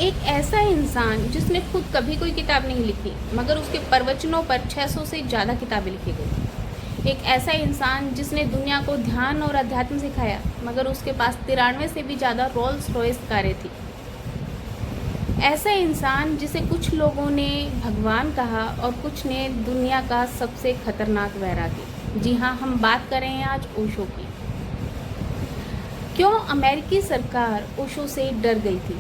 एक ऐसा इंसान जिसने खुद कभी कोई किताब नहीं लिखी मगर उसके प्रवचनों पर 600 से ज़्यादा किताबें लिखी गई। एक ऐसा इंसान जिसने दुनिया को ध्यान और अध्यात्म सिखाया मगर उसके पास 93 से भी ज़्यादा रोल्स रॉयस कारें थी। ऐसा इंसान जिसे कुछ लोगों ने भगवान कहा और कुछ ने दुनिया का सबसे खतरनाक वैरागी। जी हाँ, हम बात कर रहे हैं आज ओशो की। क्यों अमेरिकी सरकार ओशो से डर गई थी?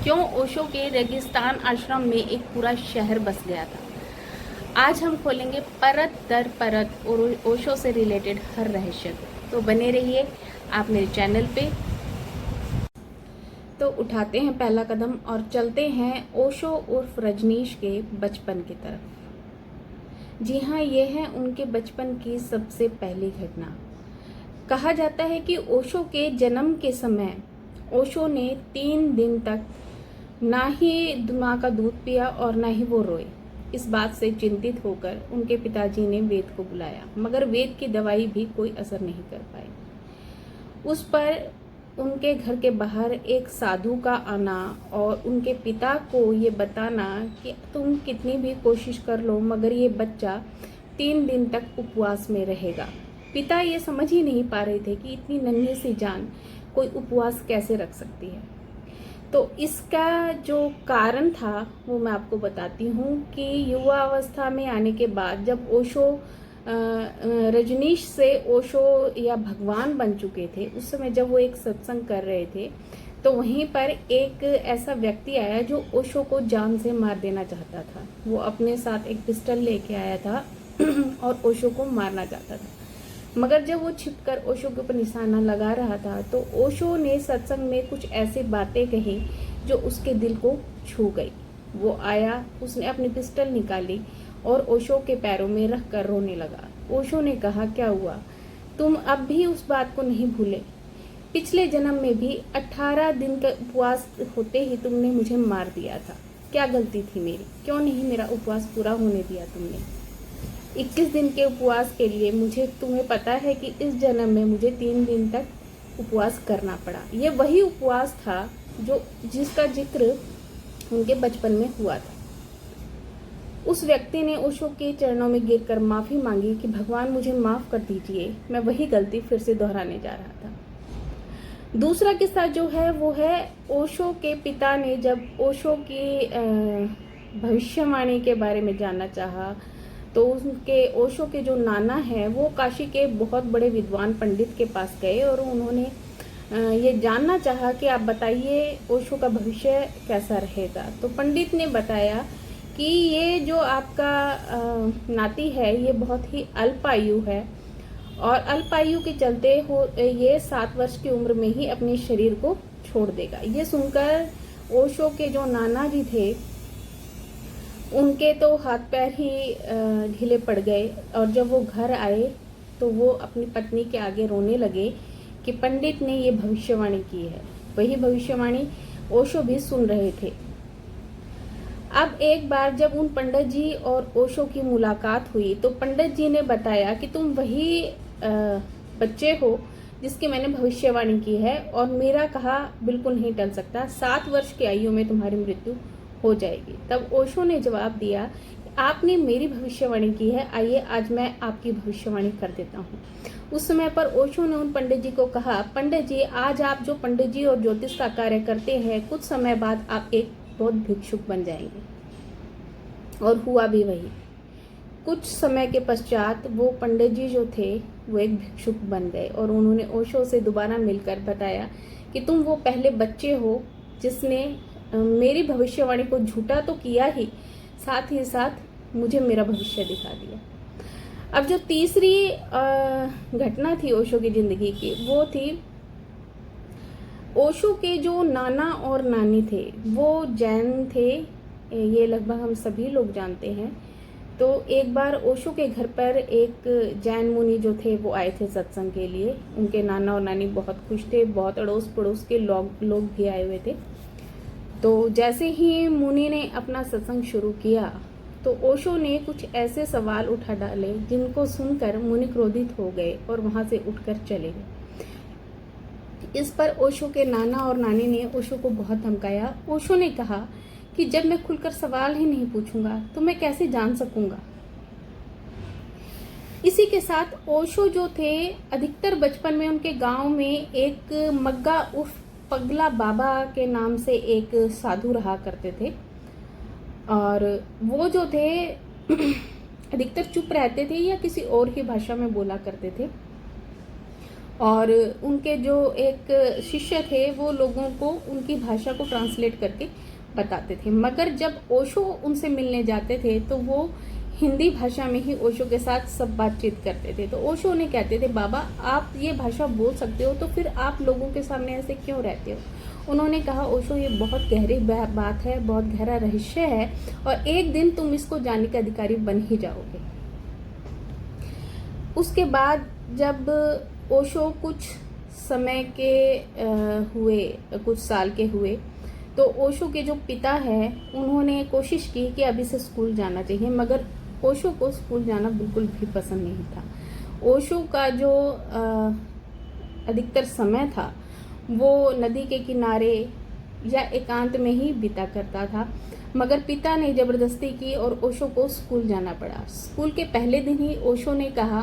क्यों ओशो के रेगिस्तान आश्रम में एक पूरा शहर बस गया था? आज हम खोलेंगे परत दर परत और ओशो से रिलेटेड हर रहस्य को। तो बने रहिए आप मेरे चैनल पे। तो उठाते हैं पहला कदम और चलते हैं ओशो उर्फ रजनीश के बचपन की तरफ। जी हाँ, ये है उनके बचपन की सबसे पहली घटना। कहा जाता है कि ओशो के जन्म के समय ओशो ने 3 दिन तक ना ही माँ का दूध पिया और ना ही वो रोए। इस बात से चिंतित होकर उनके पिताजी ने वेद को बुलाया मगर वेद की दवाई भी कोई असर नहीं कर पाई। उस पर उनके घर के बाहर एक साधु का आना और उनके पिता को ये बताना कि तुम कितनी भी कोशिश कर लो मगर ये बच्चा 3 दिन तक उपवास में रहेगा। पिता ये समझ ही नहीं पा रहे थे कि इतनी नन्ही सी जान कोई उपवास कैसे रख सकती है। तो इसका जो कारण था वो मैं आपको बताती हूँ कि युवा अवस्था में आने के बाद जब ओशो रजनीश से ओशो या भगवान बन चुके थे, उस समय जब वो एक सत्संग कर रहे थे तो वहीं पर एक ऐसा व्यक्ति आया जो ओशो को जान से मार देना चाहता था। वो अपने साथ एक पिस्टल लेके आया था और ओशो को मारना चाहता था मगर जब वो छिपकर ओशो के ऊपर निशाना लगा रहा था तो ओशो ने सत्संग में कुछ ऐसी बातें कही जो उसके दिल को छू गई। वो आया, उसने अपनी पिस्टल निकाली और ओशो के पैरों में रख कर रोने लगा। ओशो ने कहा, क्या हुआ? तुम अब भी उस बात को नहीं भूले? पिछले जन्म में भी 18 दिन का उपवास होते ही तुमने मुझे मार दिया था। क्या गलती थी मेरी? क्यों नहीं मेरा उपवास पूरा होने दिया तुमने? 21 दिन के उपवास के लिए तुम्हें पता है कि इस जन्म में मुझे 3 दिन तक उपवास करना पड़ा। ये वही उपवास था जिसका जिक्र उनके बचपन में हुआ था। उस व्यक्ति ने ओशो के चरणों में गिरकर माफी मांगी कि भगवान मुझे माफ कर दीजिए, मैं वही गलती फिर से दोहराने जा रहा था। दूसरा किस्सा जो है वो है ओशो के पिता ने जब ओशो की भविष्यवाणी के बारे में जानना चाहा तो उनके ओशो के जो नाना है वो काशी के बहुत बड़े विद्वान पंडित के पास गए और उन्होंने ये जानना चाहा कि आप बताइए ओशो का भविष्य कैसा रहेगा। तो पंडित ने बताया कि ये जो आपका नाती है ये बहुत ही अल्पायु है और अल्पायु के चलते ये 7 वर्ष की उम्र में ही अपने शरीर को छोड़ देगा। ये सुनकर ओशो के जो नाना जी थे उनके तो हाथ पैर ही ढीले पड़ गए और जब वो घर आए तो वो अपनी पत्नी के आगे रोने लगे कि पंडित ने ये भविष्यवाणी की है। वही भविष्यवाणी ओशो भी सुन रहे थे। अब एक बार जब उन पंडित जी और ओशो की मुलाकात हुई तो पंडित जी ने बताया कि तुम वही बच्चे हो जिसकी मैंने भविष्यवाणी की है और मेरा कहा बिल्कुल नहीं टल सकता। 7 वर्ष की आयु में तुम्हारी मृत्यु हो जाएगी। तब ओशो ने जवाब दिया, आपने मेरी भविष्यवाणी की है, आइए आज मैं आपकी भविष्यवाणी कर देता हूँ। उस समय पर ओशो ने उन पंडित जी को कहा, पंडित जी, आज आप जो पंडित जी और ज्योतिष का कार्य करते हैं, कुछ समय बाद आप एक बहुत भिक्षुक बन जाएंगे। और हुआ भी वही। कुछ समय के पश्चात वो पंडित जी जो थे वो एक भिक्षुक बन गए और उन्होंने ओशो से दोबारा मिलकर बताया कि तुम वो पहले बच्चे हो जिसने मेरी भविष्यवाणी को झूठा तो किया ही साथ मुझे मेरा भविष्य दिखा दिया। अब जो तीसरी घटना थी ओशो की जिंदगी की वो थी ओशो के जो नाना और नानी थे वो जैन थे। ये लगभग हम सभी लोग जानते हैं। तो एक बार ओशो के घर पर एक जैन मुनि जो थे वो आए थे सत्संग के लिए। उनके नाना और नानी बहुत खुश थे, बहुत अड़ोस पड़ोस के लोग भी आए हुए थे। तो जैसे ही मुनि ने अपना सत्संग शुरू किया तो ओशो ने कुछ ऐसे सवाल उठा डाले जिनको सुनकर मुनि क्रोधित हो गए और वहां से उठकर चले गए। इस पर ओशो के नाना और नानी ने ओशो को बहुत धमकाया। ओशो ने कहा कि जब मैं खुलकर सवाल ही नहीं पूछूंगा तो मैं कैसे जान सकूंगा। इसी के साथ ओशो जो थे, अधिकतर बचपन में उनके गांव में एक मग्गा उर्फ पगला बाबा के नाम से एक साधु रहा करते थे, और वो जो थे अधिकतर चुप रहते थे या किसी और ही भाषा में बोला करते थे, और उनके जो एक शिष्य थे वो लोगों को उनकी भाषा को ट्रांसलेट करके बताते थे। मगर जब ओशो उनसे मिलने जाते थे तो वो हिंदी भाषा में ही ओशो के साथ सब बातचीत करते थे। तो ओशो उन्हें कहते थे, बाबा आप ये भाषा बोल सकते हो तो फिर आप लोगों के सामने ऐसे क्यों रहते हो। उन्होंने कहा, ओशो ये बहुत गहरी बात है, बहुत गहरा रहस्य है, और एक दिन तुम इसको जानने के अधिकारी बन ही जाओगे। उसके बाद जब ओशो कुछ समय के कुछ साल के हुए तो ओशो के जो पिता हैं उन्होंने कोशिश की कि अभी से स्कूल जाना चाहिए, मगर ओशो को स्कूल जाना बिल्कुल भी पसंद नहीं था। ओशो का जो अधिकतर समय था वो नदी के किनारे या एकांत में ही बीता करता था, मगर पिता ने ज़बरदस्ती की और ओशो को स्कूल जाना पड़ा। स्कूल के पहले दिन ही ओशो ने कहा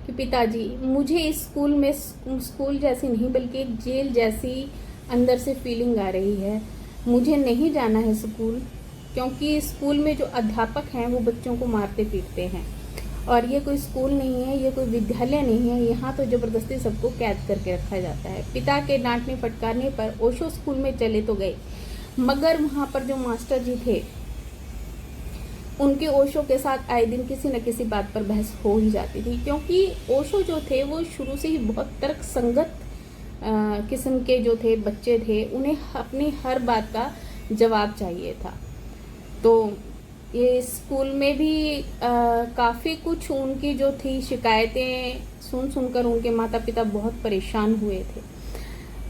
कि पिताजी, मुझे इस स्कूल में स्कूल जैसी नहीं बल्कि एक जेल जैसी अंदर से फीलिंग आ रही है। मुझे नहीं जाना है स्कूल, क्योंकि स्कूल में जो अध्यापक हैं वो बच्चों को मारते पीटते हैं, और ये कोई स्कूल नहीं है, ये कोई विद्यालय नहीं है, यहाँ तो ज़बरदस्ती सबको कैद करके रखा जाता है। पिता के डांटने फटकारने पर ओशो स्कूल में चले तो गए, मगर वहाँ पर जो मास्टर जी थे उनके ओशो के साथ आए दिन किसी न किसी बात पर बहस हो ही जाती थी, क्योंकि ओशो जो थे वो शुरू से ही बहुत तर्क संगत किस्म के जो थे बच्चे थे। उन्हें अपनी हर बात का जवाब चाहिए था। तो ये स्कूल में भी काफ़ी कुछ उनकी जो थी शिकायतें सुनकर उनके माता पिता बहुत परेशान हुए थे।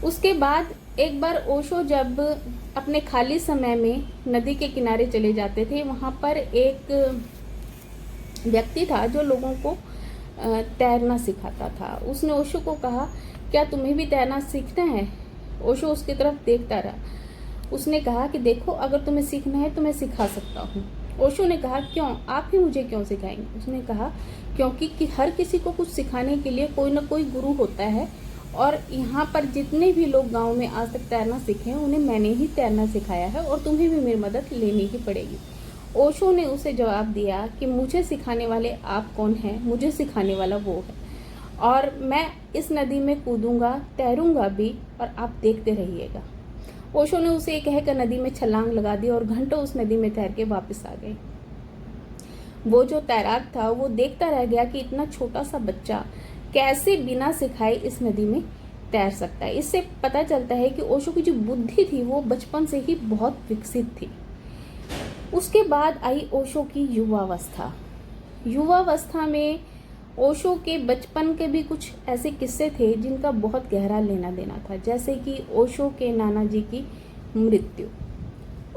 उसके बाद एक बार ओशो जब अपने खाली समय में नदी के किनारे चले जाते थे, वहाँ पर एक व्यक्ति था जो लोगों को तैरना सिखाता था। उसने ओशो को कहा, क्या तुम्हें भी तैरना सीखना है। ओशो उसकी तरफ देखता रहा। उसने कहा कि देखो, अगर तुम्हें सीखना है तो मैं सिखा सकता हूँ। ओशो ने कहा, क्यों, आप ही मुझे क्यों सिखाएंगे। उसने कहा, क्योंकि हर किसी को कुछ सिखाने के लिए कोई ना कोई गुरु होता है, और यहाँ पर जितने भी लोग गांव में आज तक तैरना सीखे हैं उन्हें मैंने ही तैरना सिखाया है, और तुम्हें भी मेरी मदद लेनी ही पड़ेगी। ओशो ने उसे जवाब दिया कि मुझे सिखाने वाले आप कौन हैं, मुझे सिखाने वाला वो है, और मैं इस नदी में कूदूंगा, तैरूंगा भी, और आप देखते रहिएगा। ओशो ने उसे ये कहकर नदी में छलांग लगा दी और घंटों उस नदी में तैर के वापस आ गए। वो जो तैराक था वो देखता रह गया कि इतना छोटा सा बच्चा कैसे बिना सिखाए इस नदी में तैर सकता है। इससे पता चलता है कि ओशो की जो बुद्धि थी वो बचपन से ही बहुत विकसित थी। उसके बाद आई ओशो की युवावस्था। युवावस्था में ओशो के बचपन के भी कुछ ऐसे किस्से थे जिनका बहुत गहरा लेना देना था, जैसे कि ओशो के नाना जी की मृत्यु।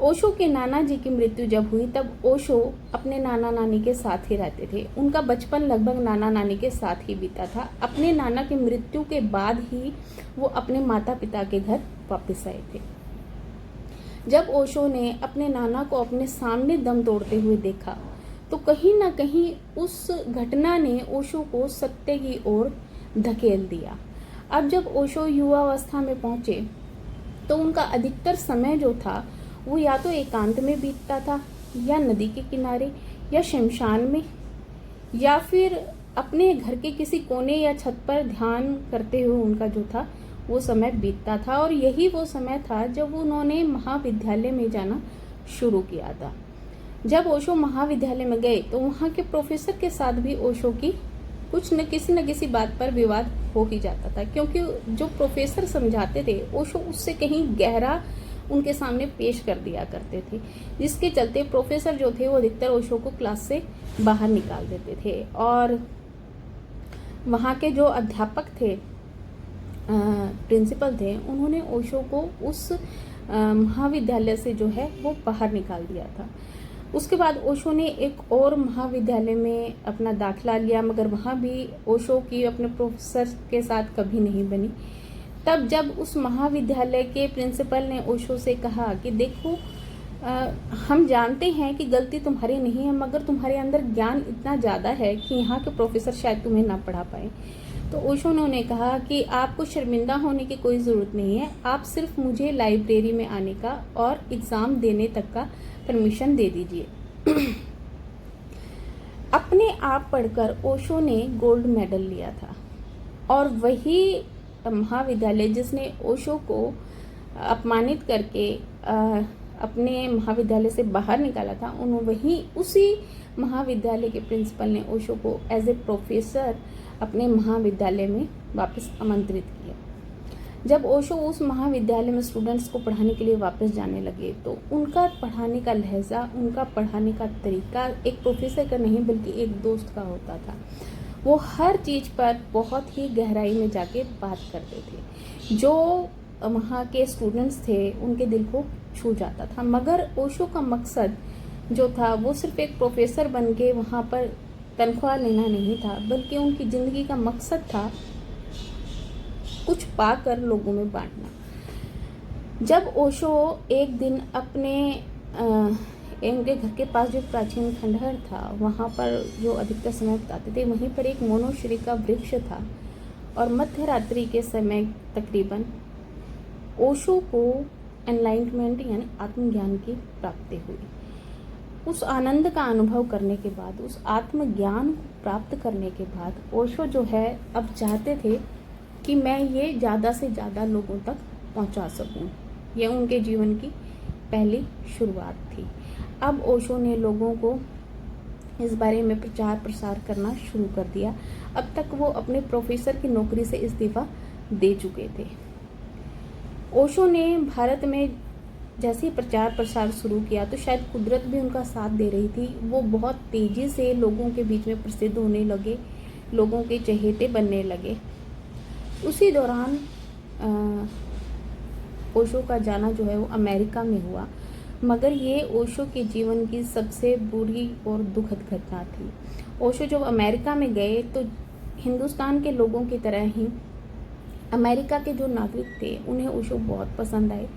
ओशो के नाना जी की मृत्यु जब हुई तब ओशो अपने नाना नानी के साथ ही रहते थे। उनका बचपन लगभग नाना नानी के साथ ही बीता था। अपने नाना की मृत्यु के बाद ही वो अपने माता पिता के घर वापस आए थे। जब ओशो ने अपने नाना को अपने सामने दम तोड़ते हुए देखा तो कहीं ना कहीं उस घटना ने ओशो को सत्य की ओर धकेल दिया। अब जब ओशो युवावस्था में पहुंचे तो उनका अधिकतर समय जो था वो या तो एकांत में बीतता था, या नदी के किनारे, या शमशान में, या फिर अपने घर के किसी कोने या छत पर ध्यान करते हुए उनका जो था वो समय बीतता था। और यही वो समय था जब उन्होंने महाविद्यालय में जाना शुरू किया था। जब ओशो महाविद्यालय में गए तो वहाँ के प्रोफेसर के साथ भी ओशो की कुछ न किसी बात पर विवाद हो ही जाता था, क्योंकि जो प्रोफेसर समझाते थे ओशो उससे कहीं गहरा उनके सामने पेश कर दिया करते थे, जिसके चलते प्रोफेसर जो थे वो अधिकतर ओशो को क्लास से बाहर निकाल देते थे। और वहाँ के जो अध्यापक थे, प्रिंसिपल थे, उन्होंने ओशो को उस महाविद्यालय से जो है वो बाहर निकाल दिया था। उसके बाद ओशो ने एक और महाविद्यालय में अपना दाखिला लिया, मगर वहाँ भी ओशो की अपने प्रोफेसर के साथ कभी नहीं बनी। तब जब उस महाविद्यालय के प्रिंसिपल ने ओशो से कहा कि देखो, हम जानते हैं कि गलती तुम्हारी नहीं है, मगर तुम्हारे अंदर ज्ञान इतना ज़्यादा है कि यहाँ के प्रोफेसर शायद तुम्हें ना पढ़ा पाए। तो ओशो ने उन्हें कहा कि आपको शर्मिंदा होने की कोई ज़रूरत नहीं है, आप सिर्फ मुझे लाइब्रेरी में आने का और एग्ज़ाम देने तक का परमिशन दे दीजिए। अपने आप पढ़कर ओशो ने गोल्ड मेडल लिया था, और वही महाविद्यालय जिसने ओशो को अपमानित करके अपने महाविद्यालय से बाहर निकाला था, उसी महाविद्यालय के प्रिंसिपल ने ओशो को एज ए प्रोफेसर अपने महाविद्यालय में वापस आमंत्रित किया। जब ओशो उस महाविद्यालय में स्टूडेंट्स को पढ़ाने के लिए वापस जाने लगे तो उनका पढ़ाने का लहजा, उनका पढ़ाने का तरीका एक प्रोफेसर का नहीं बल्कि एक दोस्त का होता था। वो हर चीज़ पर बहुत ही गहराई में जाके बात करते थे, जो वहाँ के स्टूडेंट्स थे उनके दिल को छू जाता था। मगर ओशो का मकसद जो था वो सिर्फ एक प्रोफेसर बन के वहाँ पर तनख्वाह लेना नहीं था, बल्कि उनकी ज़िंदगी का मकसद था कुछ पाकर लोगों में बांटना। जब ओशो एक दिन अपने उनके घर के पास जो प्राचीन खंडहर था वहाँ पर जो अधिकतर समय बिताते थे, वहीं पर एक मोनोश्री का वृक्ष था, और मध्य रात्रि के समय तकरीबन ओशो को एनलाइटमेंट यानी आत्मज्ञान की प्राप्ति हुई। उस आनंद का अनुभव करने के बाद, उस आत्मज्ञान को प्राप्त करने के बाद ओशो जो है अब चाहते थे कि मैं ये ज़्यादा से ज़्यादा लोगों तक पहुंचा सकूं। यह उनके जीवन की पहली शुरुआत थी। अब ओशो ने लोगों को इस बारे में प्रचार प्रसार करना शुरू कर दिया। अब तक वो अपने प्रोफेसर की नौकरी से इस्तीफा दे चुके थे। ओशो ने भारत में जैसे ही प्रचार प्रसार शुरू किया तो शायद कुदरत भी उनका साथ दे रही थी। वो बहुत तेज़ी से लोगों के बीच में प्रसिद्ध होने लगे, लोगों के चहेते बनने लगे। उसी दौरान ओशो का जाना जो है वो अमेरिका में हुआ, मगर ये ओशो के जीवन की सबसे बुरी और दुखद घटना थी। ओशो जब अमेरिका में गए तो हिंदुस्तान के लोगों की तरह ही अमेरिका के जो नागरिक थे उन्हें ओशो बहुत पसंद आए।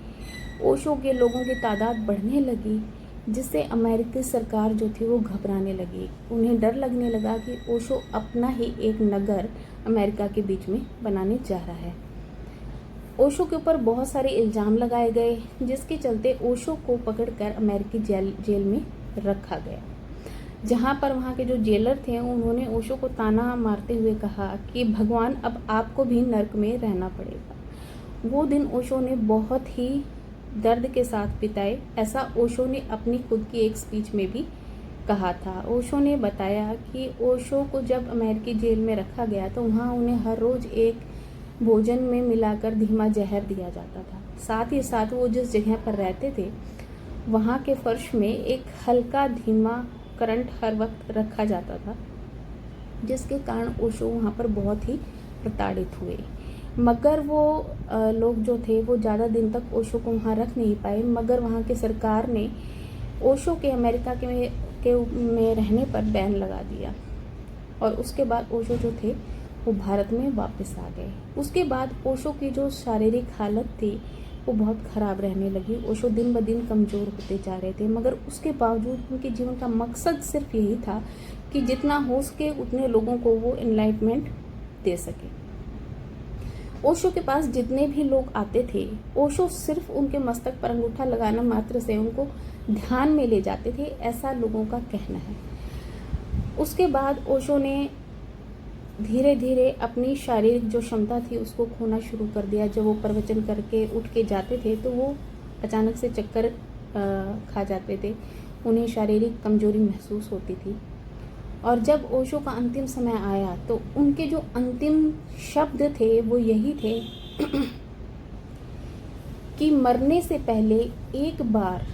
ओशो के लोगों की तादाद बढ़ने लगी, जिससे अमेरिकी सरकार जो थी वो घबराने लगी। उन्हें डर लगने लगा कि ओशो अपना ही एक नगर अमेरिका के बीच में बनाने जा रहा है। ओशो के ऊपर बहुत सारे इल्ज़ाम लगाए गए, जिसके चलते ओशो को पकड़कर अमेरिकी जेल में रखा गया, जहाँ पर वहाँ के जो जेलर थे उन्होंने ओशो को ताना मारते हुए कहा कि भगवान अब आपको भी नर्क में रहना पड़ेगा। वो दिन ओशो ने बहुत ही दर्द के साथ बिताए, ऐसा ओशो ने अपनी खुद की एक स्पीच में भी कहा था। ओशो ने बताया कि ओशो को जब अमेरिकी जेल में रखा गया तो वहाँ उन्हें हर रोज़ एक भोजन में मिलाकर धीमा जहर दिया जाता था। साथ ही साथ वो जिस जगह पर रहते थे वहाँ के फर्श में एक हल्का धीमा करंट हर वक्त रखा जाता था, जिसके कारण ओशो वहाँ पर बहुत ही प्रताड़ित हुए। मगर वो लोग जो थे वो ज़्यादा दिन तक ओशो को वहाँ रख नहीं पाए, मगर वहाँ की सरकार ने ओशो के अमेरिका में रहने पर बैन लगा दिया, और उसके बाद ओशो जो थे वो भारत में वापस आ गए। उसके बाद ओशो की जो शारीरिक हालत थी वो बहुत ख़राब रहने लगी। ओशो दिन ब दिन कमज़ोर होते जा रहे थे, मगर उसके बावजूद उनके जीवन का मकसद सिर्फ यही था कि जितना हो सके उतने लोगों को वो एनलाइटमेंट दे सके। ओशो के पास जितने भी लोग आते थे, ओशो सिर्फ उनके मस्तक पर अंगूठा लगाना मात्र से उनको ध्यान में ले जाते थे, ऐसा लोगों का कहना है। उसके बाद ओशो ने धीरे धीरे अपनी शारीरिक जो क्षमता थी उसको खोना शुरू कर दिया। जब वो प्रवचन करके उठ के जाते थे तो वो अचानक से चक्कर खा जाते थे, उन्हें शारीरिक कमजोरी महसूस होती थी। और जब ओशो का अंतिम समय आया तो उनके जो अंतिम शब्द थे वो यही थे कि मरने से पहले एक बार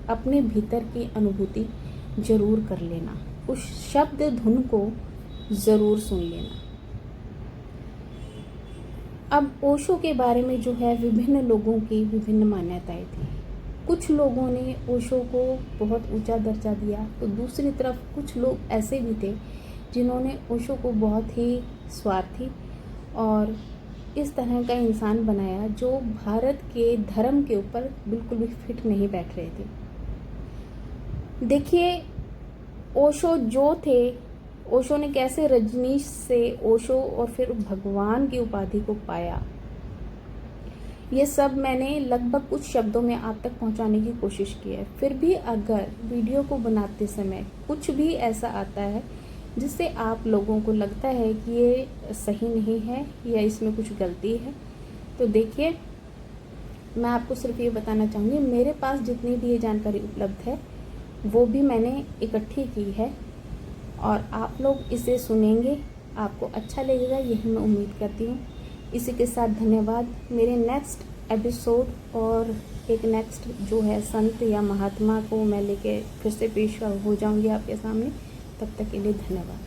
अपने भीतर की अनुभूति जरूर कर लेना, उस शब्द धुन को ज़रूर सुन लेना। अब ओशो के बारे में जो है विभिन्न लोगों की विभिन्न मान्यताएं थी। कुछ लोगों ने ओशो को बहुत ऊंचा दर्जा दिया, तो दूसरी तरफ कुछ लोग ऐसे भी थे जिन्होंने ओशो को बहुत ही स्वार्थी और इस तरह का इंसान बनाया जो भारत के धर्म के ऊपर बिल्कुल भी फिट नहीं बैठ रहे थे। देखिए ओशो जो थे, ओशो ने कैसे रजनीश से ओशो और फिर भगवान की उपाधि को पाया, ये सब मैंने लगभग कुछ शब्दों में आप तक पहुंचाने की कोशिश की है। फिर भी अगर वीडियो को बनाते समय कुछ भी ऐसा आता है जिससे आप लोगों को लगता है कि ये सही नहीं है या इसमें कुछ गलती है, तो देखिए मैं आपको सिर्फ ये बताना चाहूँगी, मेरे पास जितनी भी ये जानकारी उपलब्ध है वो भी मैंने इकट्ठी की है और आप लोग इसे सुनेंगे, आपको अच्छा लगेगा यही मैं उम्मीद करती हूँ। इसी के साथ धन्यवाद। मेरे नेक्स्ट एपिसोड और एक नेक्स्ट जो है संत या महात्मा को मैं लेके फिर से पेश हो जाऊंगी आपके सामने। तब तक के लिए धन्यवाद।